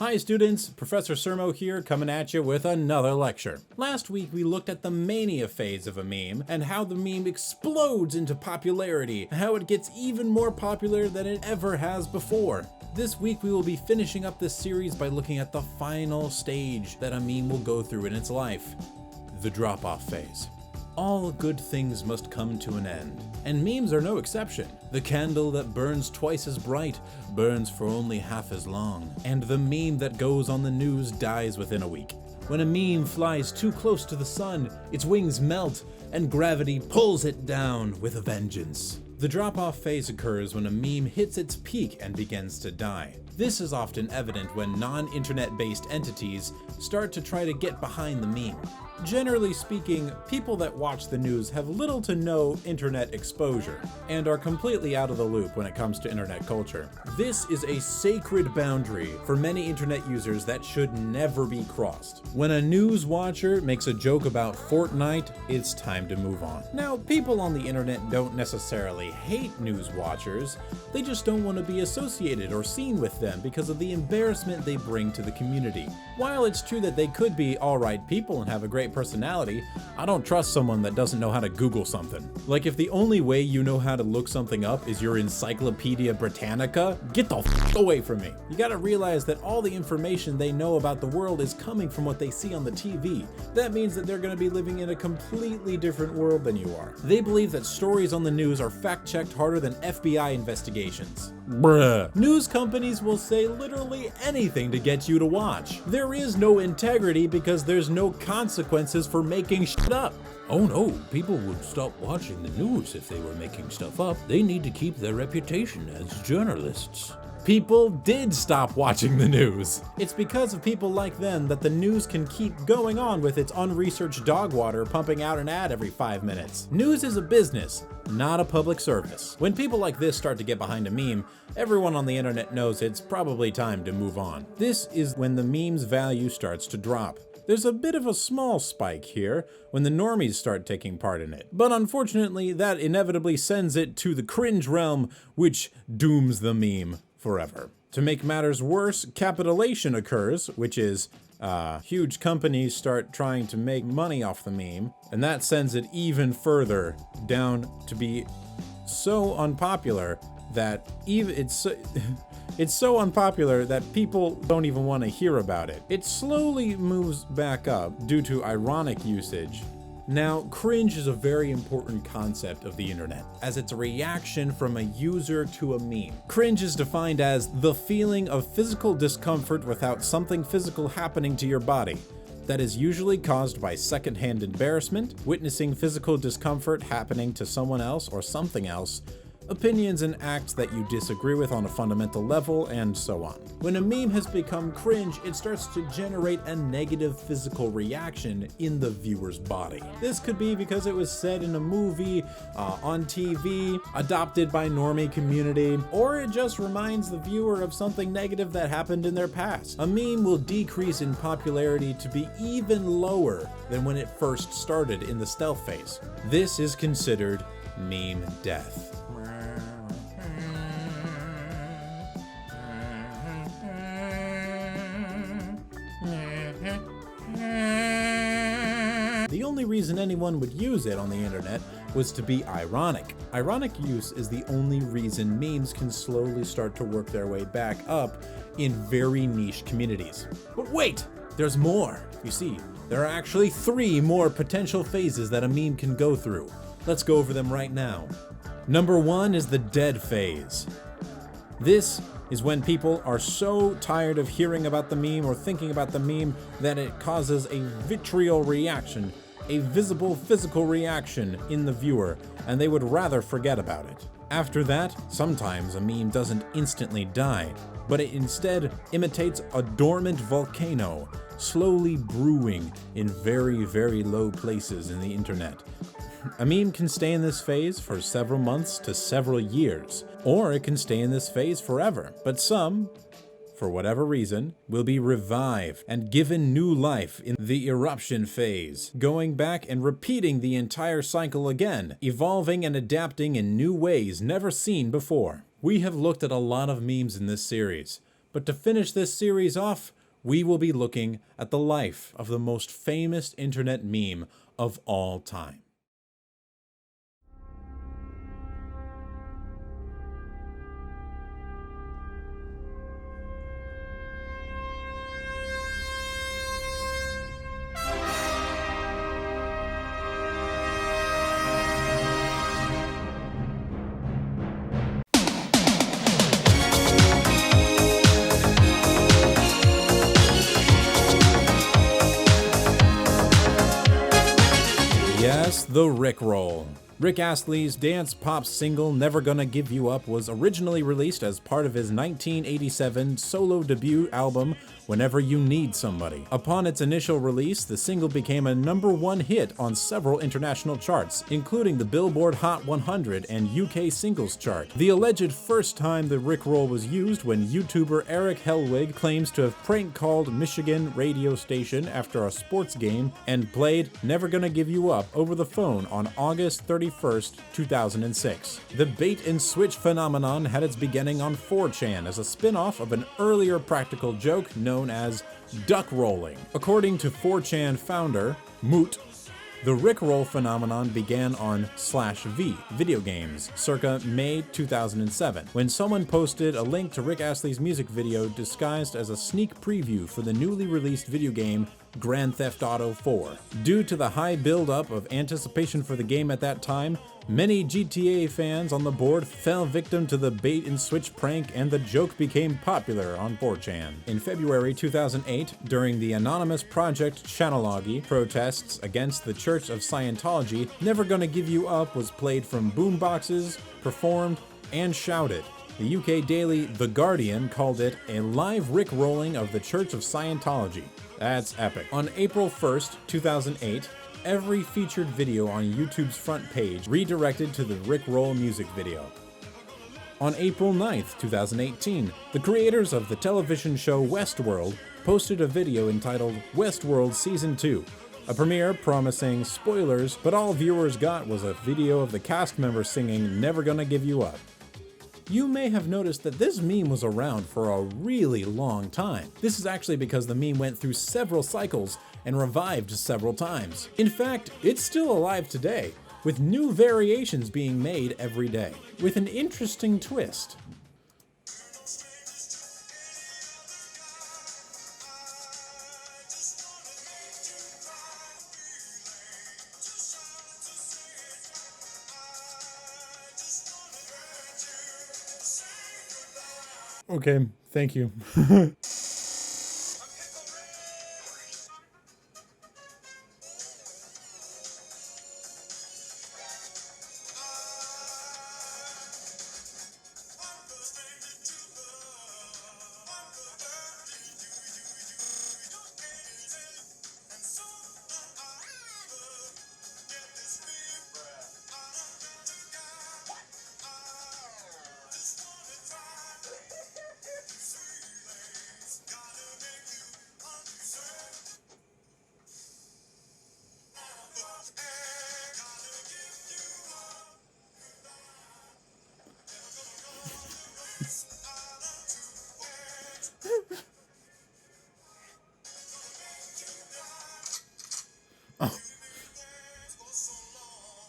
Hi students, Professor Sermo here coming at you with another lecture. Last week we looked at the mania phase of a meme and how the meme explodes into popularity, how it gets even more popular than it ever has before. This week we will be finishing up this series by looking at the final stage that a meme will go through in its life, the drop-off phase. All good things must come to an end, and memes are no exception. The candle that burns twice as bright burns for only half as long, and the meme that goes on the news dies within a week. When a meme flies too close to the sun, its wings melt, and gravity pulls it down with a vengeance. The drop-off phase occurs when a meme hits its peak and begins to die. This is often evident when non-internet-based entities start to try to get behind the meme. Generally speaking, people that watch the news have little to no internet exposure and are completely out of the loop when it comes to internet culture. This is a sacred boundary for many internet users that should never be crossed. When a news watcher makes a joke about Fortnite, it's time to move on. Now, people on the internet don't necessarily hate news watchers, they just don't want to be associated or seen with them because of the embarrassment they bring to the community. While it's true that they could be alright people and have a great personality, I don't trust someone that doesn't know how to Google something. Like, if the only way you know how to look something up is your Encyclopedia Britannica, get the f away from me. You gotta realize that all the information they know about the world is coming from what they see on the TV. That means that they're gonna be living in a completely different world than you are. They believe that stories on the news are fact-checked harder than FBI investigations. Bruh. News companies will say literally anything to get you to watch. There is no integrity because there's no consequences for making shit up. Oh no, people would stop watching the news if they were making stuff up. They need to keep their reputation as journalists. People did stop watching the news. It's because of people like them that the news can keep going on with its unresearched dog water pumping out an ad every 5 minutes. News is a business, not a public service. When people like this start to get behind a meme, everyone on the internet knows it's probably time to move on. This is when the meme's value starts to drop. There's a bit of a small spike here when the normies start taking part in it, but unfortunately that inevitably sends it to the cringe realm, which dooms the meme forever. To make matters worse, capitulation occurs, which is huge companies start trying to make money off the meme, and that sends it even further down to be so unpopular that it's so unpopular that people don't even want to hear about it. It slowly moves back up due to ironic usage. Now, cringe is a very important concept of the internet, as it's a reaction from a user to a meme. Cringe is defined as the feeling of physical discomfort without something physical happening to your body. That is usually caused by secondhand embarrassment, witnessing physical discomfort happening to someone else or something else, opinions and acts that you disagree with on a fundamental level, and so on. When a meme has become cringe, it starts to generate a negative physical reaction in the viewer's body. This could be because it was said in a movie, on TV, adopted by normie community, or it just reminds the viewer of something negative that happened in their past. A meme will decrease in popularity to be even lower than when it first started in the stealth phase. This is considered meme death. The only reason anyone would use it on the internet was to be ironic. Ironic use is the only reason memes can slowly start to work their way back up in very niche communities. But wait, there's more. You see, there are actually 3 more potential phases that a meme can go through. Let's go over them right now. Number 1 is the dead phase. This is when people are so tired of hearing about the meme or thinking about the meme that it causes a vitriol reaction, a visible physical reaction in the viewer, and they would rather forget about it. After that, sometimes a meme doesn't instantly die, but it instead imitates a dormant volcano, slowly brewing in very, very low places in the internet. A meme can stay in this phase for several months to several years, or it can stay in this phase forever. But some, for whatever reason, will be revived and given new life in the eruption phase, going back and repeating the entire cycle again, evolving and adapting in new ways never seen before. We have looked at a lot of memes in this series, But to finish this series off, we will be looking at the life of the most famous internet meme of all time. Yes, the Rickroll. Rick Astley's dance pop single Never Gonna Give You Up was originally released as part of his 1987 solo debut album Whenever You Need Somebody. Upon its initial release, the single became a #1 hit on several international charts, including the Billboard Hot 100 and UK Singles Chart. The alleged first time the Rickroll was used when YouTuber Eric Hellwig claims to have prank called Michigan radio station after a sports game and played Never Gonna Give You Up over the phone on August 31st, 2006. The bait and switch phenomenon had its beginning on 4chan as a spin-off of an earlier practical joke known as duck rolling. According to 4chan founder Moot, the Rickroll phenomenon began on /V video games circa May 2007, when someone posted a link to Rick Astley's music video disguised as a sneak preview for the newly released video game Grand Theft Auto 4. Due to the high build-up of anticipation for the game at that time, many GTA fans on the board fell victim to the bait-and-switch prank, and the joke became popular on 4chan. In February 2008, during the anonymous Project Channeloggy protests against the Church of Scientology, Never Gonna Give You Up was played from boomboxes, performed, and shouted. The UK daily The Guardian called it a live Rickrolling of the Church of Scientology. That's epic. On April 1st, 2008, every featured video on YouTube's front page redirected to the Rickroll music video. On April 9th, 2018, the creators of the television show Westworld posted a video entitled Westworld Season 2, a premiere promising spoilers, but all viewers got was a video of the cast members singing Never Gonna Give You Up. You may have noticed that this meme was around for a really long time. This is actually because the meme went through several cycles and revived several times. In fact, it's still alive today, with new variations being made every day, with an interesting twist. Okay, thank you.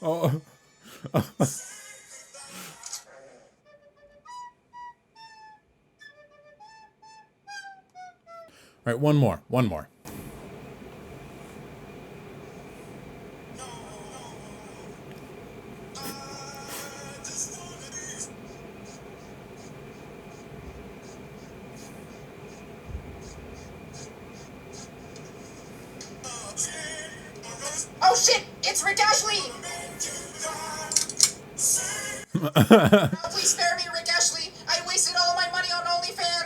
Oh. All right, one more. Oh shit! It's Rick Ashley! Please spare me, Rick Ashley! I wasted all my money on OnlyFans!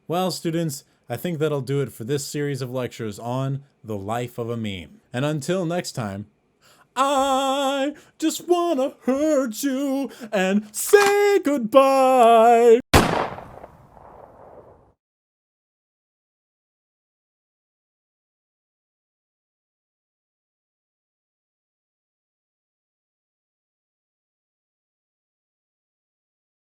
Well, students, I think that'll do it for this series of lectures on the life of a meme. And until next time, I just wanna hurt you and say goodbye.